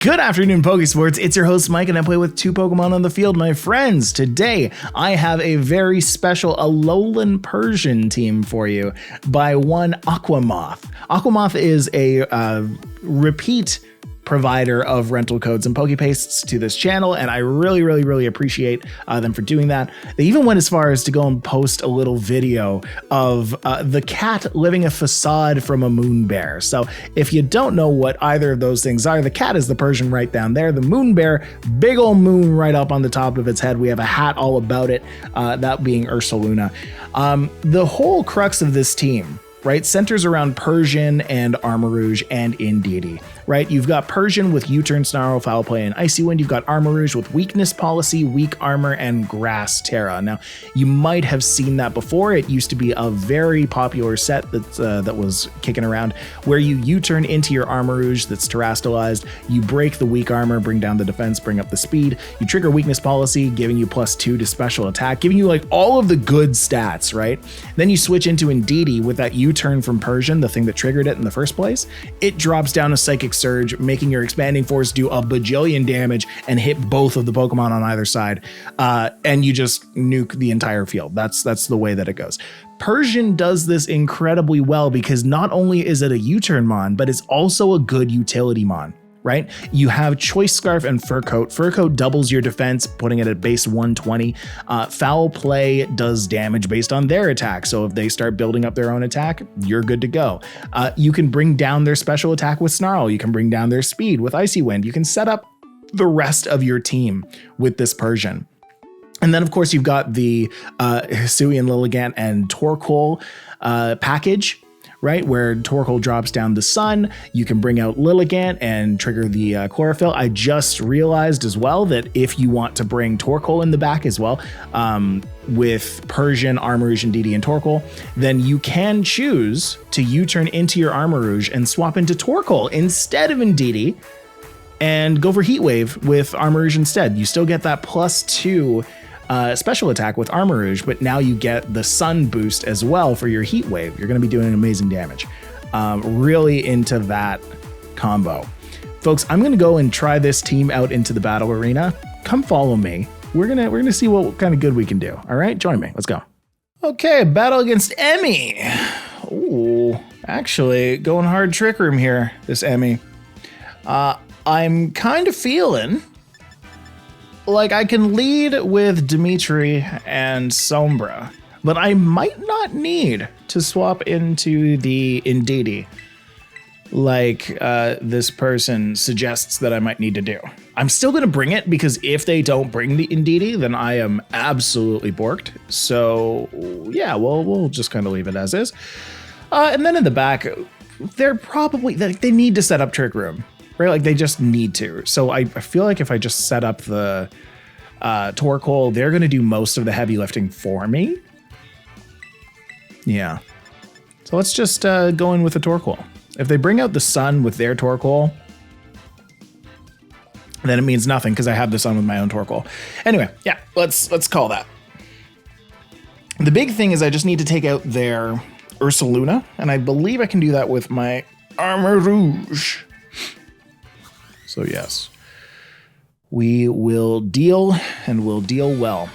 Good afternoon, Pokésports. It's your host, Mike, and I play with two Pokemon on the field, my friends. Today, I have a very special Alolan Persian team for you by one Aquamoth. Aquamoth is a repeat provider of rental codes and Poképastes to this channel, and I really appreciate them for doing that. They even went as far as to go and post a little video of the cat living a facade from a moon bear. So if you don't know what either of those things are, the cat is the Persian right down there. The moon bear, big old moon right up on the top of its head. We have a hat all about it, that being Ursaluna. The whole crux of this team, right, centers around Persian and Armarouge and Indeedee, right? You've got Persian with U-Turn, Snarl, Foul Play, and Icy Wind. You've got Armarouge with Weakness Policy, Weak Armor, and Grass Tera. Now, you might have seen that before. It used to be a very popular set that was kicking around, where you U-Turn into your Armarouge that's terastallized, you break the Weak Armor, bring down the defense, bring up the speed, you trigger Weakness Policy, giving you +2 to special attack, giving you like all of the good stats, right? Then you switch into Indeedee with that U-Turn from Persian, the thing that triggered it in the first place. It drops down a Psychic Surge, making your Expanding Force do a bajillion damage and hit both of the Pokemon on either side, and you just nuke the entire field. That's the way that it goes. Persian does this incredibly well because not only is it a U-Turn mon, but it's also a good utility mon. Right? You have Choice Scarf and Fur Coat. Fur Coat doubles your defense, putting it at base 120. Foul Play does damage based on their attack. So if they start building up their own attack, you're good to go. You can bring down their special attack with Snarl. You can bring down their speed with Icy Wind. You can set up the rest of your team with this Persian. And then, of course, you've got the HISUIAN, Lilligant, and Torkoal package, right? Where Torkoal drops down the sun, you can bring out Lilligant and trigger the Chlorophyll. I just realized as well that if you want to bring Torkoal in the back as well, with Persian, Armarouge, Indeedee, and Torkoal, then you can choose to U-turn into your Armarouge and swap into Torkoal instead of Indeedee and go for Heat Wave with Armarouge instead. You still get that +2 special attack with Armarouge, but now you get the sun boost as well for your Heat Wave. You're going to be doing amazing damage. Really into that combo. Folks, I'm going to go and try this team out into the battle arena. Come follow me. We're gonna see what kind of good we can do. All right, join me. Let's go. Okay, battle against Emmy. Ooh, actually going hard Trick Room here, this Emmy. I'm kind of feeling like I can lead with Dimitri and Sombra, but I might not need to swap into the Indeedee like this person suggests that I might need to do. I'm still going to bring it because if they don't bring the Indeedee, then I am absolutely borked. So yeah, we'll just kind of leave it as is. And then in the back, they're probably, they need to set up Trick Room. Right? Like they just need to. So I feel like if I just set up the Torkoal, they're going to do most of the heavy lifting for me. Yeah. So let's just go in with the Torkoal. If they bring out the sun with their Torkoal, then it means nothing because I have the sun with my own Torkoal. Anyway, yeah, let's call that. The big thing is I just need to take out their Ursaluna, and I believe I can do that with my Armarouge. So yes, we will deal, and we'll deal well.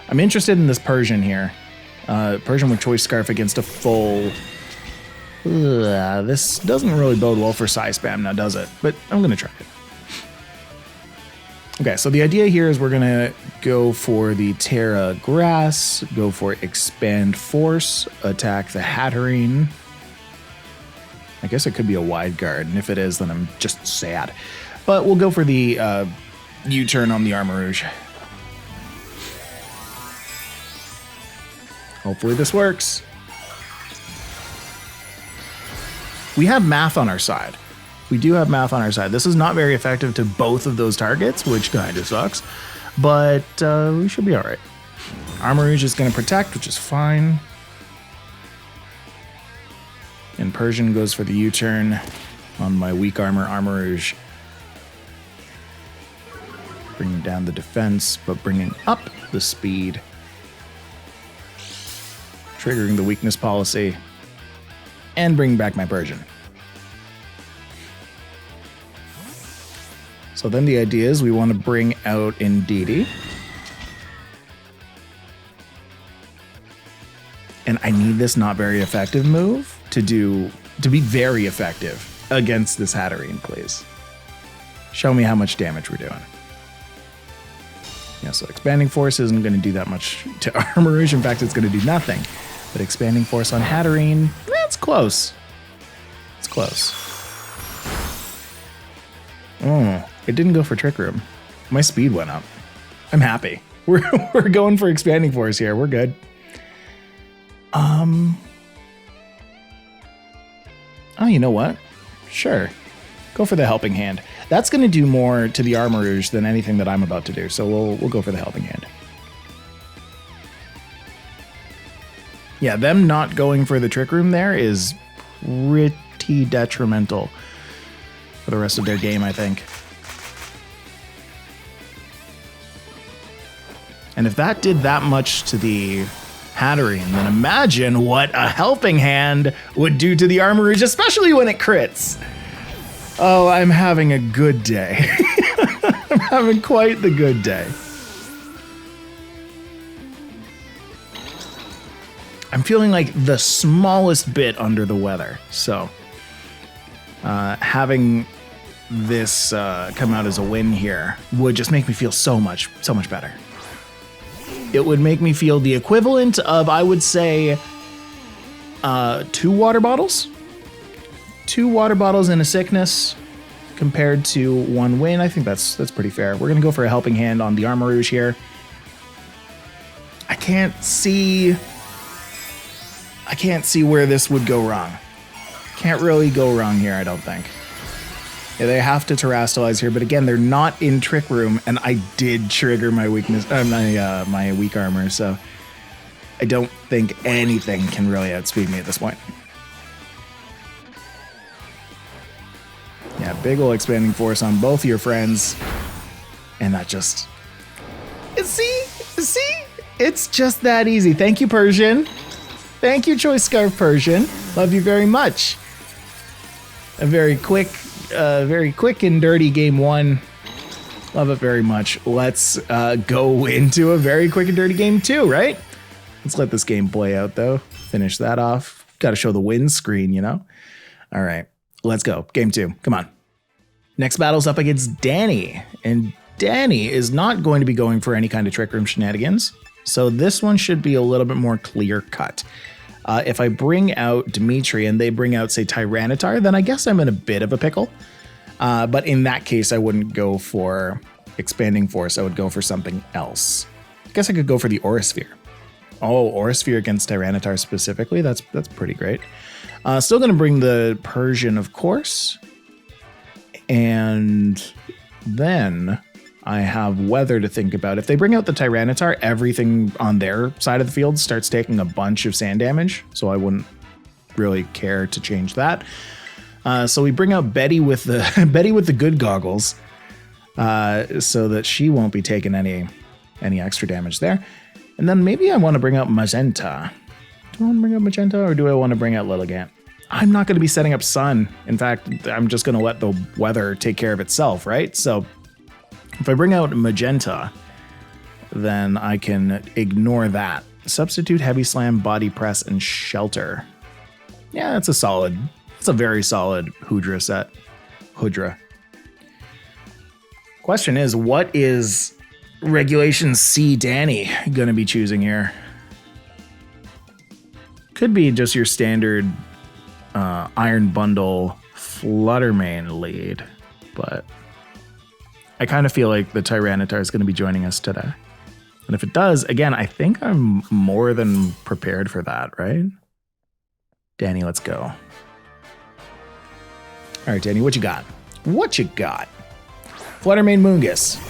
I'm interested in this Persian here. Persian with Choice Scarf against a full... this doesn't really bode well for Psyspam now, does it? But I'm going to try it. Okay, so the idea here is we're going to go for the Tera Grass, go for Expand Force, attack the Hatterene. I guess it could be a wide guard, and if it is, then I'm just sad. But we'll go for the U-turn on the Armarouge. Hopefully this works. We have math on our side. We do have math on our side. This is not very effective to both of those targets, which kind of sucks, but we should be all right. Armarouge is going to protect, which is fine. And Persian goes for the U-turn on my weak armor Armarouge. Bringing down the defense, but bringing up the speed. Triggering the weakness policy. And bringing back my Persian. So then the idea is we want to bring out Indeedee. And I need this not very effective move to be very effective against this Hatterene, please. Show me how much damage we're doing. Yeah, so Expanding Force isn't going to do that much to Armarouge. In fact, it's going to do nothing. But Expanding Force on Hatterene, that's close. It's close. Oh, it didn't go for Trick Room. My speed went up. I'm happy. We're going for Expanding Force here. We're good. Oh, you know what? Sure. Go for the Helping Hand. That's going to do more to the Armarouge than anything that I'm about to do, so we'll go for the Helping Hand. Yeah, them not going for the Trick Room there is pretty detrimental for the rest of their game, I think. And if that did that much to the Hatterene, then imagine what a Helping Hand would do to the Armarouge, especially when it crits. Oh, I'm having a good day. I'm having quite the good day. I'm feeling like the smallest bit under the weather. So having this come out as a win here would just make me feel so much better. It would make me feel the equivalent of, I would say, 2 water bottles. 2 water bottles and a sickness compared to 1 win. I think that's pretty fair. We're going to go for a Helping Hand on the Armarouge here. I can't see where this would go wrong. Can't really go wrong here, I don't think. Yeah, they have to Terrastalize here, but again, they're not in Trick Room, and I did trigger my weakness, my weak armor, so I don't think anything can really outspeed me at this point. Yeah, big ol' Expanding Force on both of your friends, and that just... See? It's just that easy. Thank you, Persian. Thank you, Choice Scarf Persian. Love you very much. A very quick and dirty game 1. Love it very much. Let's go into a very quick and dirty game 2, right? Let's let this game play out, though. Finish that off. Got to show the win screen, you know? All right, let's go. Game 2. Come on. Next battle's up against Danny. And Danny is not going to be going for any kind of Trick Room shenanigans. So this one should be a little bit more clear cut. If I bring out Dimitri and they bring out, say, Tyranitar, then I guess I'm in a bit of a pickle. But in that case, I wouldn't go for Expanding Force. I would go for something else. I guess I could go for the Aurasphere. Oh, Aurasphere against Tyranitar specifically. That's pretty great. Still going to bring the Persian, of course. And then I have weather to think about. If they bring out the Tyranitar, everything on their side of the field starts taking a bunch of sand damage, so I wouldn't really care to change that. So we bring out Betty with the good goggles, so that she won't be taking any extra damage there. And then maybe I want to bring out Magenta. Do I want to bring out Magenta, or do I want to bring out Lilligant? I'm not going to be setting up Sun. In fact, I'm just going to let the weather take care of itself, right? So if I bring out Magenta, then I can ignore that. Substitute Heavy Slam, Body Press, and Shelter. Yeah, that's a very solid Hoodra set. Hoodra. Question is, what is Regulation C Danny going to be choosing here? Could be just your standard Iron Bundle Fluttermane lead, but I kind of feel like the Tyranitar is going to be joining us today. And if it does, again, I think I'm more than prepared for that, right? Danny, let's go. All right, Danny, what you got? What you got? Fluttermane Moongus.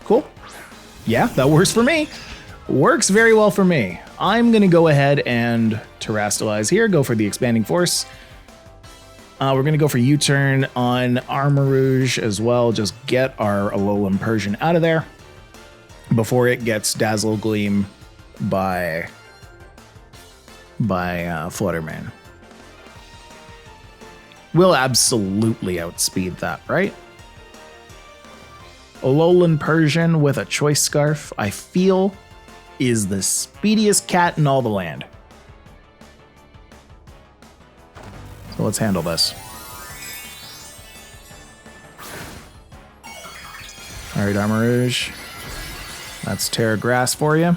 Cool. Yeah, that works for me. Works very well for me. I'm going to go ahead and Terrastalize here, go for the Expanding Force. We're going to go for U-turn on Armarouge as well. Just get our Alolan Persian out of there before it gets Dazzle Gleam by Fluttermane. We'll absolutely outspeed that, right? Alolan Persian with a Choice Scarf, I feel, is the speediest cat in all the land. So let's handle this. All right, Armarouge. That's Tera Grass for you.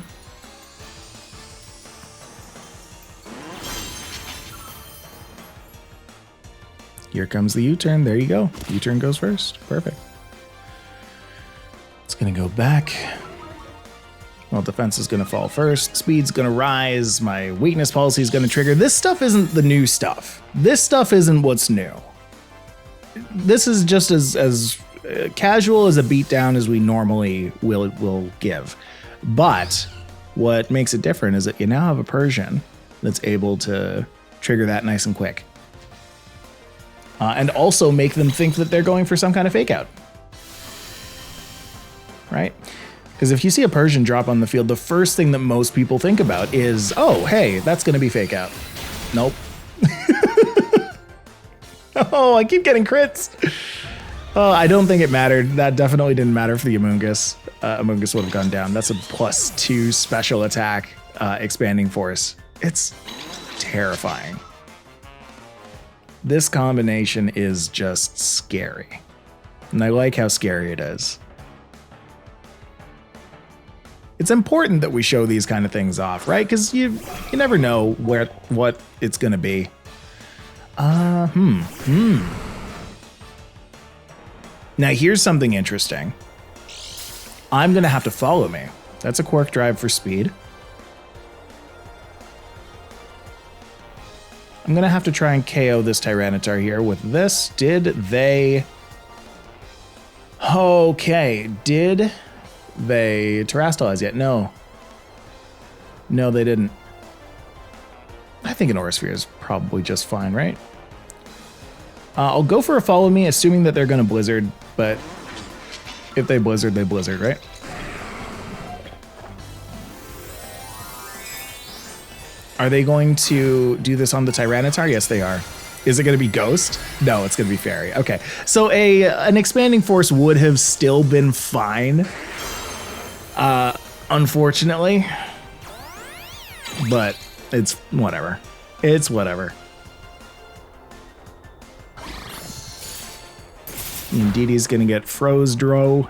Here comes the U-turn. There you go. U-turn goes first. Perfect. It's going to go back. Well, defense is going to fall first. Speed's going to rise. My weakness policy is going to trigger. This stuff isn't the new stuff. This stuff isn't what's new. This is just as casual as a beatdown as we normally will give. But what makes it different is that you now have a Persian that's able to trigger that nice and quick. And also make them think that they're going for some kind of fake out. Right? Because if you see a Persian drop on the field, the first thing that most people think about is, oh, hey, that's going to be fake out. Nope. Oh, I keep getting crits. Oh, I don't think it mattered. That definitely didn't matter for the Amoonguss. Amoonguss would have gone down. That's a +2 special attack expanding force. It's terrifying. This combination is just scary. And I like how scary it is. It's important that we show these kind of things off, right? Because you never know what it's going to be. Now here's something interesting. I'm going to have to follow me. That's a Quark Drive for speed. I'm going to have to try and KO this Tyranitar here with this. Did they... Okay, did they terrestrialize yet? No. No, they didn't. I think an Aurasphere is probably just fine, right? I'll go for a follow me, assuming that they're going to Blizzard, but if they Blizzard, they Blizzard, right? Are they going to do this on the Tyranitar? Yes, they are. Is it going to be Ghost? No, it's going to be Fairy. Okay, so an Expanding Force would have still been fine, unfortunately, but it's whatever. It's whatever. Indeedee's going to get Froze Dro.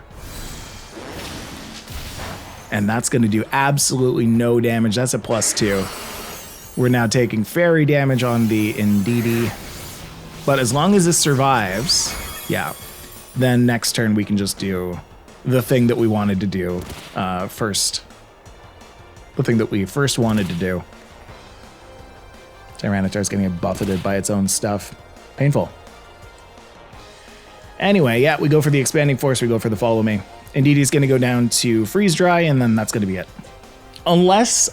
And that's going to do absolutely no damage. That's a +2. We're now taking fairy damage on the Indeedee. But as long as this survives, yeah, then next turn we can just do the thing that we wanted to do first. The thing that we first wanted to do. Tyranitar's going to get buffeted by its own stuff. Painful. Anyway, yeah, we go for the Expanding Force, we go for the Follow Me. Indeedee's going to go down to Freeze Dry, and then that's going to be it. Unless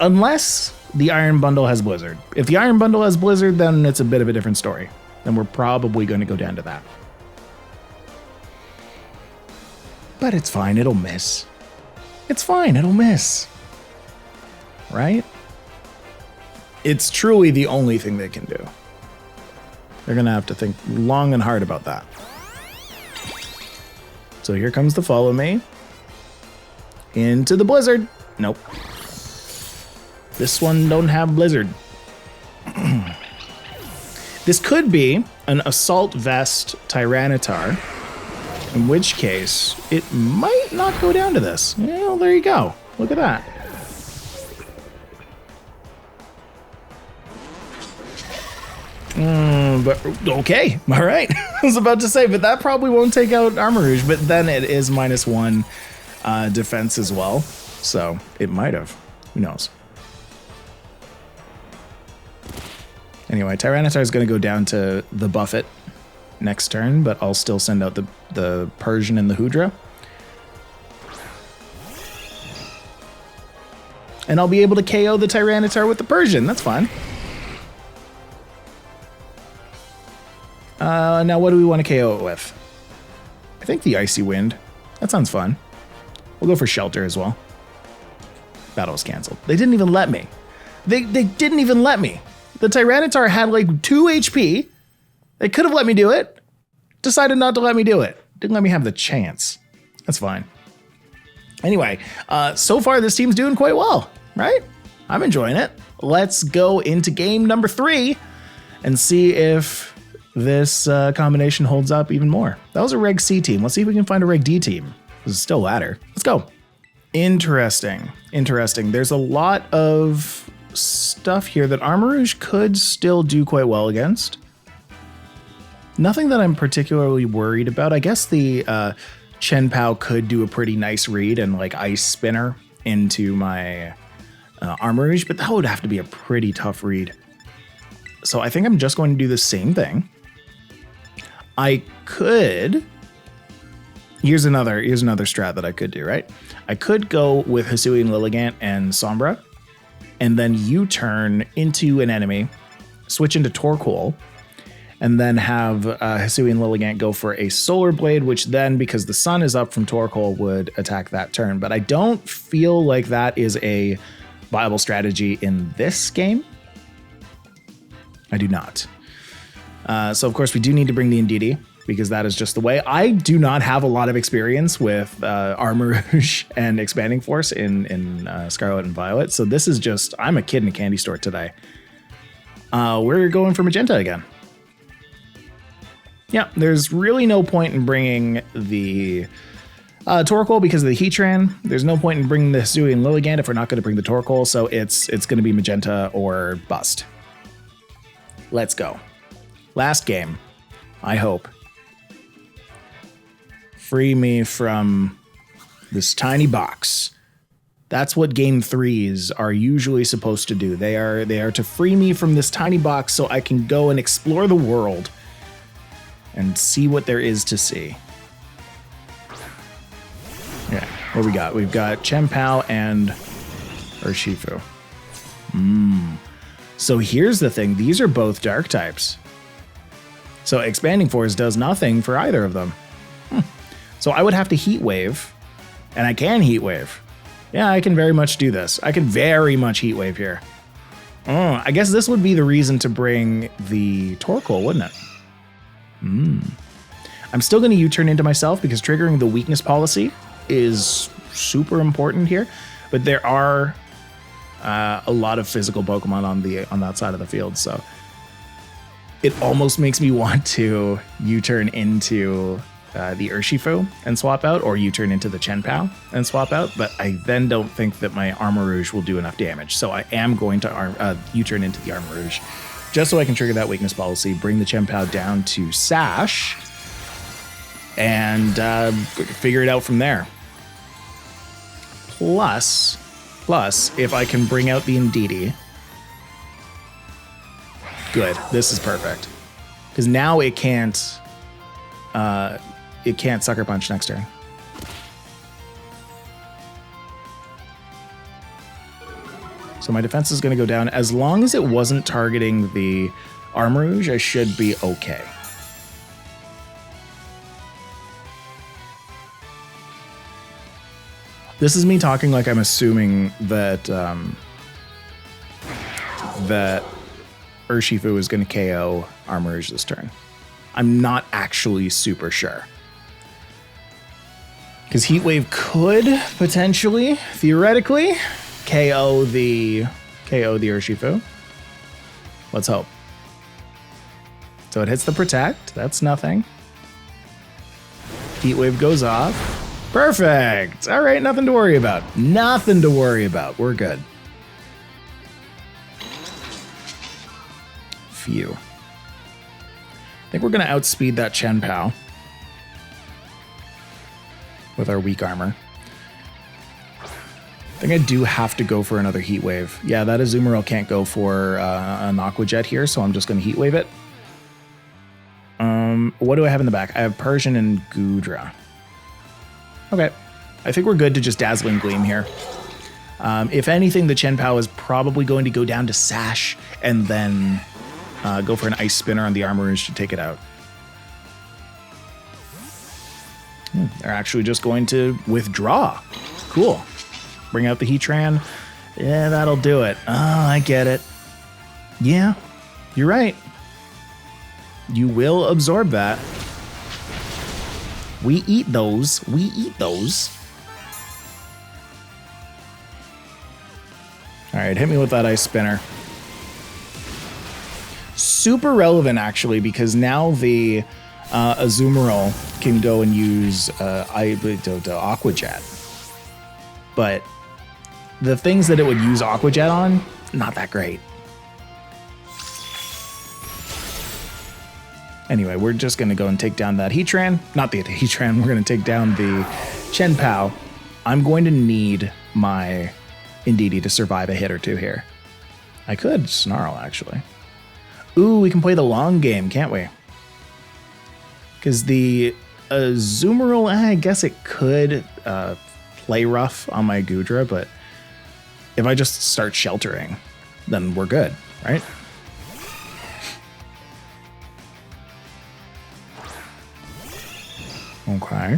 the Iron Bundle has Blizzard. If the Iron Bundle has Blizzard, then it's a bit of a different story. Then we're probably going to go down to that. But it's fine, it'll miss. It's fine, it'll miss. Right? It's truly the only thing they can do. They're going to have to think long and hard about that. So here comes the Follow Me. Into the Blizzard. Nope. This one don't have Blizzard. This could be an Assault Vest Tyranitar, in which case it might not go down to this. Well, there you go. Look at that. But okay, all right. I was about to say, but that probably won't take out Armarouge, but then it is -1 defense as well, so it might have. Who knows? Anyway, Tyranitar is going to go down to the Buffet next turn, but I'll still send out the Persian and the Hoodra. And I'll be able to KO the Tyranitar with the Persian. That's fine. Now what do we want to KO it with? I think the Icy Wind. That sounds fun. We'll go for Shelter as well. Battle was canceled. They didn't even let me. They didn't even let me. The Tyranitar had like 2 HP. They could have let me do it. Decided not to let me do it. Didn't let me have the chance. That's fine. Anyway, so far this team's doing quite well, right? I'm enjoying it. Let's go into game number 3 and see if this combination holds up even more. That was a Reg C team. Let's see if we can find a Reg D team. This is still ladder. Let's go. Interesting. There's a lot of stuff here that Armarouge could still do quite well against. Nothing that I'm particularly worried about. I guess the Chien-Pao could do a pretty nice read and like Ice Spinner into my Armarouge, but that would have to be a pretty tough read. So I think I'm just going to do the same thing. I could... Here's another strat that I could do, right? I could go with Hisuian Lilligant and Sombra, and then U-turn into an enemy, switch into Torkoal, and then have Hisuian Lilligant go for a Solar Blade, which then, because the sun is up from Torkoal, would attack that turn. But I don't feel like that is a viable strategy in this game. I do not. So, of course, we do need to bring the Indeedee, because that is just the way. I do not have a lot of experience with Armarouge and Expanding Force in Scarlet and Violet, so this is just, I'm a kid in a candy store today. We're going for Magenta again. Yeah, there's really no point in bringing the Torkoal because of the Heatran. There's no point in bringing the Hisuian Lilligant if we're not going to bring the Torkoal, so it's going to be Magenta or bust. Let's go. Last game, I hope. Free me from this tiny box. That's what game 3s are usually supposed to do. They are to free me from this tiny box so I can go and explore the world and see what there is to see. Yeah, what we got? We've got Chien-Pao and Urshifu. So here's the thing. These are both dark types. So Expanding Force does nothing for either of them. So I would have to Heat Wave, and I can Heat Wave. Yeah, I can very much do this. I can very much Heat Wave here. I guess this would be the reason to bring the Torkoal, wouldn't it? I'm still going to U-turn into myself because triggering the weakness policy is super important here. But there are a lot of physical Pokemon on that side of the field, so it almost makes me want to U-turn into the Urshifu and swap out, or U-turn into the Chien-Pao and swap out, but I then don't think that my Armarouge will do enough damage, so I am going to U-turn into the Armarouge just so I can trigger that weakness policy, bring the Chien-Pao down to Sash, and figure it out from there. Plus, if I can bring out the Indeedee, good, this is perfect, because now it can't Sucker Punch next turn. So my defense is going to go down. As long as it wasn't targeting the Armarouge, I should be okay. This is me talking like I'm assuming that that Urshifu is going to KO Armarouge this turn. I'm not actually super sure. Because Heat Wave could potentially, theoretically, KO the Urshifu. Let's hope. So it hits the Protect. That's nothing. Heat Wave goes off. Perfect. All right, nothing to worry about. Nothing to worry about. We're good. Phew. I think we're going to outspeed that Chien-Pao with our weak armor. I think I do have to go for another Heat Wave. Yeah, that Azumarill can't go for an Aqua Jet here, so I'm just going to Heat Wave it. What do I have in the back? I have Persian and Goodra. Okay. I think we're good to just Dazzling Gleam here. If anything, the Chien-Pao is probably going to go down to Sash and then go for an Ice Spinner on the Armarouge to take it out. They're actually just going to withdraw. Cool. Bring out the Heatran. Yeah, that'll do it. Oh, I get it. Yeah, you're right. You will absorb that. We eat those. We eat those. All right, hit me with that ice spinner. Super relevant, actually, because now the Azumarill can go and use Aqua Jet. But the things that it would use Aqua Jet on, not that great. Anyway, we're just going to go and take down that Heatran. Not the Heatran, we're going to take down the Chien-Pao. I'm going to need my Indeedee to survive a hit or two here. I could Snarl, actually. Ooh, we can play the long game, can't we? Because the Azumarill, I guess it could play rough on my Goodra, but if I just start sheltering, then we're good, right? Okay.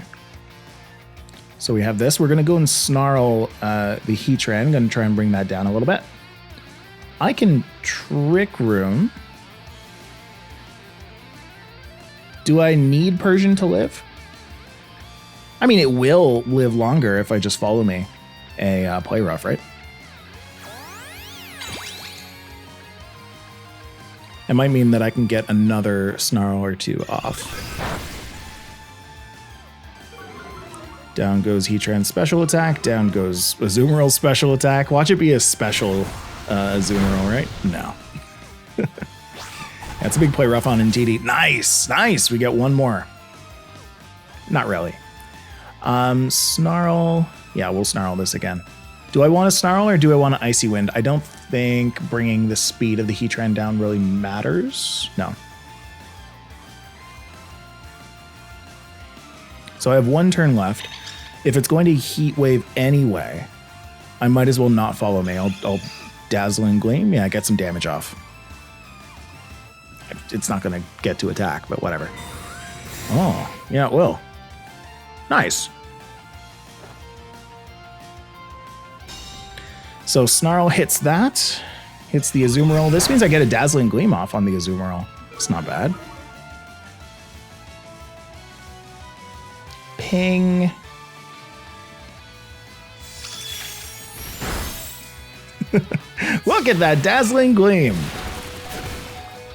So we have this. We're going to go and Snarl the Heatran. I'm going to try and bring that down a little bit. I can Trick Room. Do I need Persian to live? I mean, it will live longer if I just follow me a play rough, right? It might mean that I can get another Snarl or two off. Down goes Heatran's special attack. Down goes Azumarill's special attack. Watch it be a special Azumarill, right? No. That's a big play rough on Indeedee. Nice, nice. We get one more. Not really. Snarl. Yeah, we'll Snarl this again. Do I want to Snarl or do I want to Icy Wind? I don't think bringing the speed of the Heatran down really matters. No. So I have one turn left. If it's going to Heat Wave anyway, I might as well not follow me. I'll Dazzling Gleam. Yeah, get some damage off. It's not going to get to attack, but whatever. Oh, yeah, it will. Nice. So Snarl hits that. Hits the Azumarill. This means I get a Dazzling Gleam off on the Azumarill. It's not bad. Ping. Look at that Dazzling Gleam.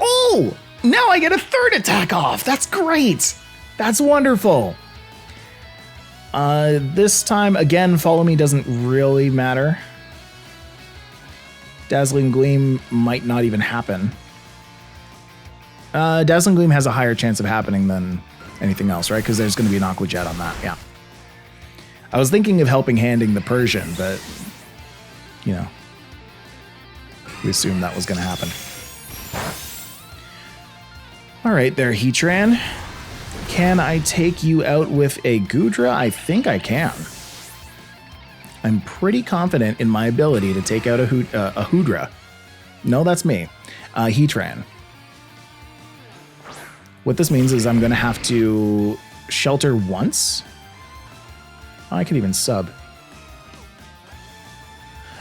Oh, now I get a third attack off. That's great. That's wonderful. This time, again, follow me doesn't really matter. Dazzling Gleam might not even happen. Dazzling Gleam has a higher chance of happening than anything else, right? Because there's going to be an Aqua Jet on that, yeah. I was thinking of helping handing the Persian, but, you know, we assumed that was going to happen. All right, there, Heatran. Can I take you out with a Goodra? I think I can. I'm pretty confident in my ability to take out a Hoodra. No, that's me. Heatran. What this means is I'm going to have to shelter once. I could even sub.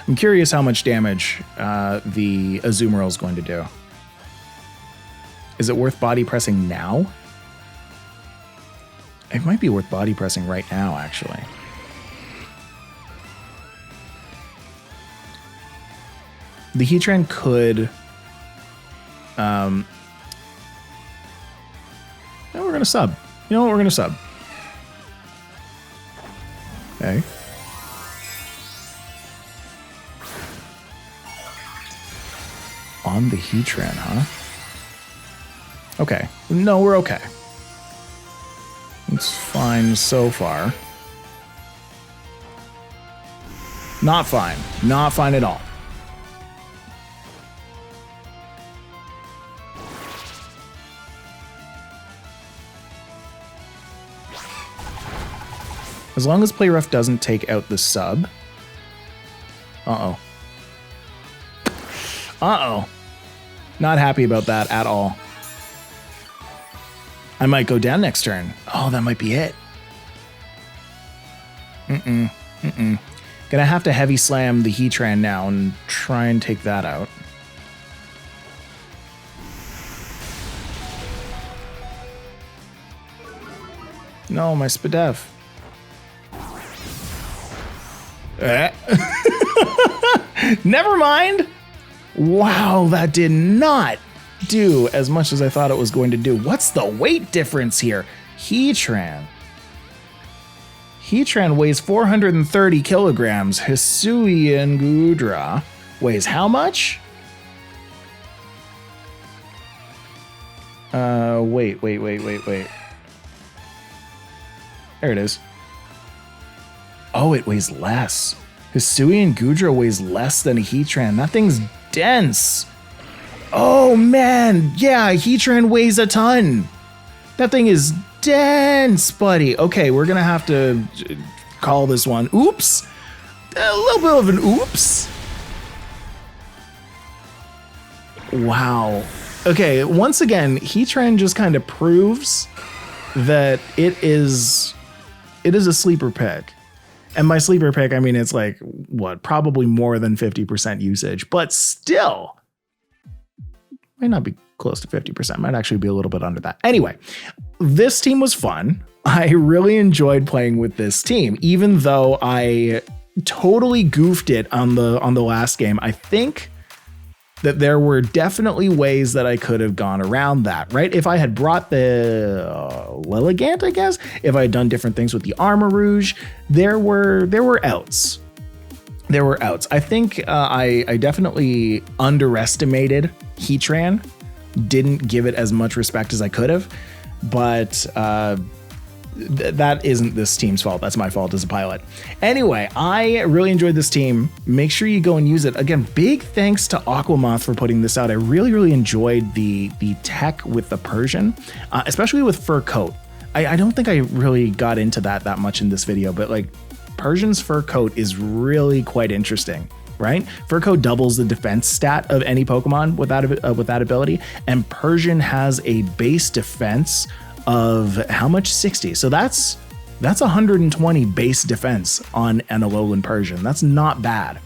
I'm curious how much damage the Azumarill is going to do. Is it worth body pressing now? It might be worth body pressing right now, actually. The Heatran could... No, we're going to sub. You know what? We're going to sub. Okay. On the Heatran, huh? Okay. No, we're okay. It's fine so far. Not fine. Not fine at all. As long as Play Rough doesn't take out the sub. Uh-oh. Uh-oh. Not happy about that at all. I might go down next turn. Oh, that might be it. Gonna have to heavy slam the Heatran now and try and take that out. No, my Spadef. Never mind. Wow, that did not do as much as I thought it was going to do. What's the weight difference here? Heatran weighs 430 kilograms. HISUIAN Gudra weighs how much? Wait. There it is. Oh, it weighs less. HISUIAN Gudra weighs less than a Heatran. That thing's dense. Oh man, yeah, Heatran weighs a ton. That thing is dense, buddy. Okay, we're gonna have to call this one. Oops. A little bit of an oops. Wow. Okay, once again, Heatran just kind of proves that it is a sleeper pick. And by sleeper pick, I mean it's like, what, probably more than 50% usage, but still might not be close to 50%, might actually be a little bit under that. Anyway, this team was fun. I really enjoyed playing with this team, even though I totally goofed it on the last game. I think that there were definitely ways that I could have gone around that, right? If I had brought the Lilligant, I guess, if I had done different things with the Armor Rouge, there were outs. There were outs. I think I definitely underestimated Heatran, didn't give it as much respect as I could have, but that isn't this team's fault. That's my fault as a pilot. Anyway, I really enjoyed this team. Make sure you go and use it. Again, big thanks to Aquamoth for putting this out. I really enjoyed the tech with the Persian, especially with Fur Coat. I don't think I really got into that much in this video, but like Persian's Fur Coat is really quite interesting, right? Fur Coat doubles the defense stat of any Pokemon with that ability, and Persian has a base defense of how much? 60. So that's 120 base defense on an Alolan Persian. That's not bad,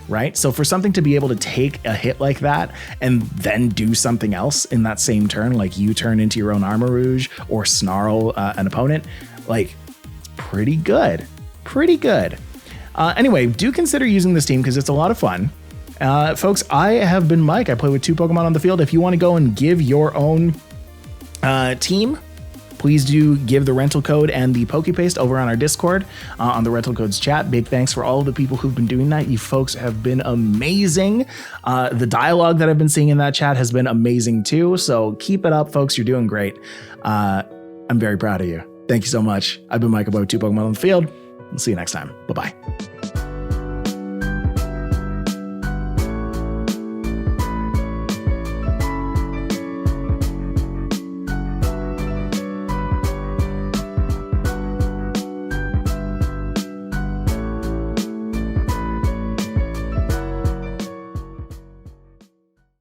right? So for something to be able to take a hit like that and then do something else in that same turn, like you turn into your own Armor Rouge or snarl an opponent, like pretty good. Anyway, do consider using this team because it's a lot of fun. Folks, I have been Mike. I play with 2 Pokemon on the field. If you want to go and give your own team, please do give the rental code and the Pokepaste over on our Discord on the rental codes chat. Big thanks for all of the people who've been doing that. You folks have been amazing. The dialogue that I've been seeing in that chat has been amazing too. So keep it up, folks. You're doing great. I'm very proud of you. Thank you so much. I've been Mike about 2 Pokemon on the field. We'll see you next time. Bye-bye.